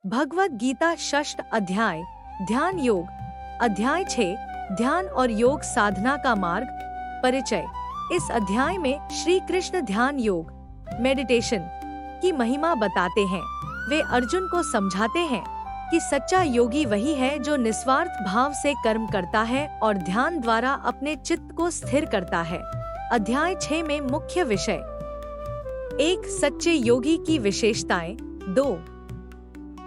भगवद गीता षष्ठ अध्याय ध्यान योग अध्याय 6 ध्यान और योग साधना का मार्ग परिचय। इस अध्याय में श्री कृष्ण ध्यान योग मेडिटेशन की महिमा बताते हैं। वे अर्जुन को समझाते हैं कि सच्चा योगी वही है जो निस्वार्थ भाव से कर्म करता है और ध्यान द्वारा अपने चित्त को स्थिर करता है। अध्याय 6 में मुख्य विषय 1 सच्चे योगी की विशेषताएं, 2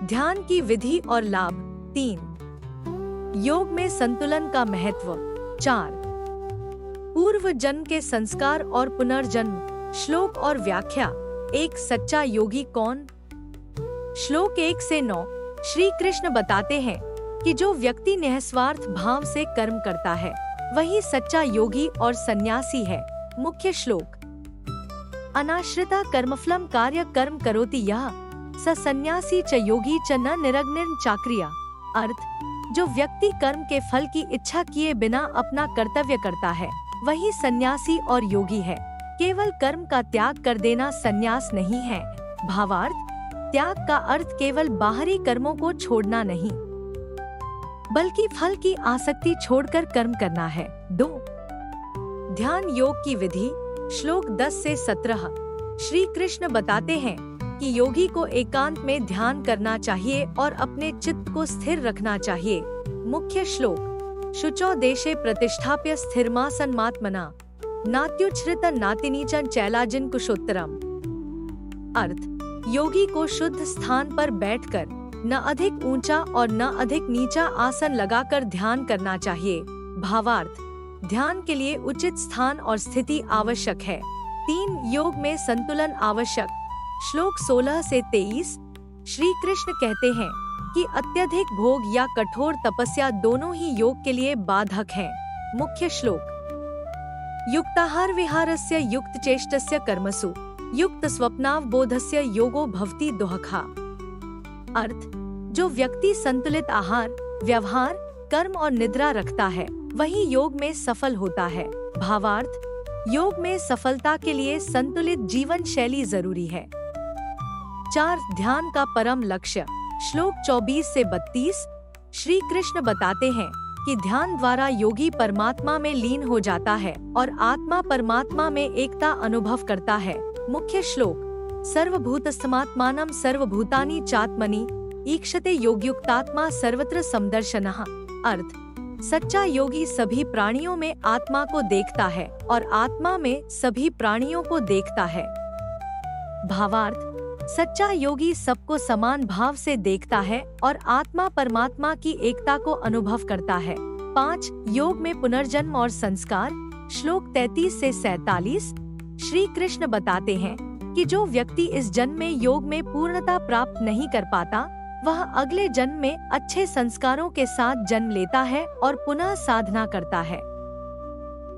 ध्यान की विधि और लाभ, 3 योग में संतुलन का महत्व, 4 पूर्व जन्म के संस्कार और पुनर्जन्म। श्लोक और व्याख्या। 1 सच्चा योगी कौन? श्लोक 1 से 9 श्री कृष्ण बताते हैं कि जो व्यक्ति निस्वार्थ भाव से कर्म करता है वही सच्चा योगी और सन्यासी है। मुख्य श्लोक। अनाश्रिता कर्मफलम कार्य कर्म करोति यः स सन्यासी च योगी च न निरग्निर्न चाक्रिया। अर्थ, जो व्यक्ति कर्म के फल की इच्छा किए बिना अपना कर्तव्य करता है वही सन्यासी और योगी है। केवल कर्म का त्याग कर देना सन्यास नहीं है। भावार्थ, त्याग का अर्थ केवल बाहरी कर्मों को छोड़ना नहीं बल्कि फल की आसक्ति छोड़कर कर्म करना है। 2 ध्यान योग की विधि। श्लोक 10 से 17 श्री कृष्ण बताते हैं कि योगी को एकांत में ध्यान करना चाहिए और अपने चित्त को स्थिर रखना चाहिए। मुख्य श्लोक। शुचौ देशे प्रतिष्ठाप्य स्थिरमासनमात्मना नात्युच्छ्रित नातिनीचं चैलाजिन कुशोत्तरम। अर्थ, योगी को शुद्ध स्थान पर बैठकर न अधिक ऊंचा और न अधिक नीचा आसन लगाकर ध्यान करना चाहिए। भावार्थ, ध्यान के लिए उचित स्थान और स्थिति आवश्यक है। 3 योग में संतुलन आवश्यक। श्लोक 16 से 23 श्री कृष्ण कहते हैं कि अत्यधिक भोग या कठोर तपस्या दोनों ही योग के लिए बाधक हैं। मुख्य श्लोक। युक्ताहार विहारस्य युक्त चेष्टस्य कर्मसु युक्त स्वप्नावबोधस्य योगो भवति दोहखा। अर्थ, जो व्यक्ति संतुलित आहार, व्यवहार, कर्म और निद्रा रखता है वही योग में सफल होता है। भावार्थ, योग में सफलता के लिए संतुलित जीवन शैली जरूरी है। 4 ध्यान का परम लक्ष्य। श्लोक 24 से 32 श्री कृष्ण बताते हैं कि ध्यान द्वारा योगी परमात्मा में लीन हो जाता है और आत्मा परमात्मा में एकता अनुभव करता है। मुख्य श्लोक। सर्वभूतस्थमात्मानं सर्वभूतानि चात्मनि ईक्षते योगयुक्तात्मा सर्वत्र समदर्शनः। अर्थ, सच्चा योगी सभी प्राणियों में आत्मा को देखता है और आत्मा में सभी प्राणियों को देखता है। भावार्थ, सच्चा योगी सबको समान भाव से देखता है और आत्मा परमात्मा की एकता को अनुभव करता है। 5 योग में पुनर्जन्म और संस्कार। श्लोक 33 से 47 श्री कृष्ण बताते हैं कि जो व्यक्ति इस जन्म में योग में पूर्णता प्राप्त नहीं कर पाता वह अगले जन्म में अच्छे संस्कारों के साथ जन्म लेता है और पुनः साधना करता है।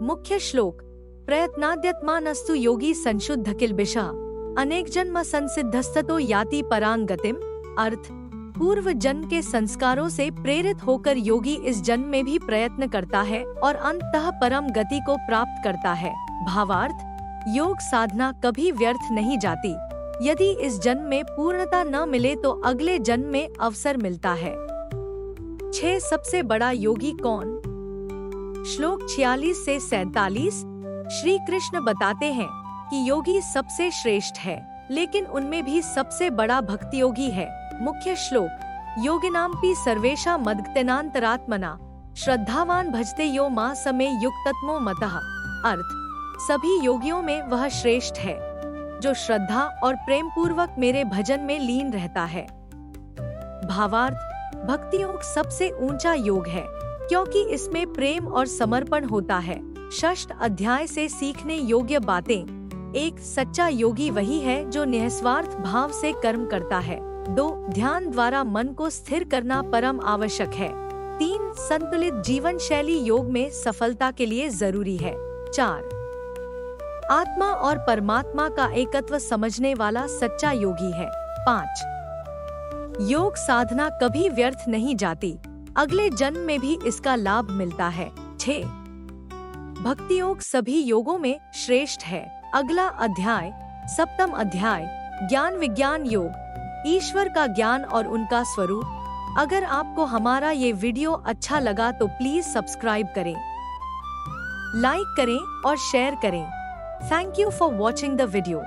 मुख्य श्लोक। प्रयत्नाद्यत्मानस्तु योगी संशुद्ध किल्बिषः अनेक जन्म संसिद्धस्ततो याति परां गतिम। अर्थ, पूर्व जन्म के संस्कारों से प्रेरित होकर योगी इस जन्म में भी प्रयत्न करता है और अंततः परम गति को प्राप्त करता है। भावार्थ, योग साधना कभी व्यर्थ नहीं जाती। यदि इस जन्म में पूर्णता न मिले तो अगले जन्म में अवसर मिलता है। 6 सबसे बड़ा योगी कौन? श्लोक 46 से 47 श्री कृष्ण बताते हैं कि योगी सबसे श्रेष्ठ है लेकिन उनमें भी सबसे बड़ा भक्ति योगी है। मुख्य श्लोक। योगिनाम्पि सर्वेषां मद्गतेनान्तरात्मना श्रद्धावान भजते यो मां समे युक्ततमो मतः। अर्थ, सभी योगियों में वह श्रेष्ठ है जो श्रद्धा और प्रेम पूर्वक मेरे भजन में लीन रहता है। भावार्थ, भक्ति योग सबसे ऊंचा योग है क्योंकि इसमें प्रेम और समर्पण होता है। षष्ठ अध्याय से सीखने योग्य बातें। 1 सच्चा योगी वही है जो निस्वार्थ भाव से कर्म करता है। 2 ध्यान द्वारा मन को स्थिर करना परम आवश्यक है। 3 संतुलित जीवन शैली योग में सफलता के लिए जरूरी है। 4 आत्मा और परमात्मा का एकत्व समझने वाला सच्चा योगी है। 5 योग साधना कभी व्यर्थ नहीं जाती, अगले जन्म में भी इसका लाभ मिलता है। 6 भक्ति योग सभी योगों में श्रेष्ठ है। अगला अध्याय 7वां अध्याय ज्ञान विज्ञान योग। ईश्वर का ज्ञान और उनका स्वरूप। अगर आपको हमारा ये वीडियो अच्छा लगा तो प्लीज सब्सक्राइब करें, लाइक करें और शेयर करें। Thank you for watching the video.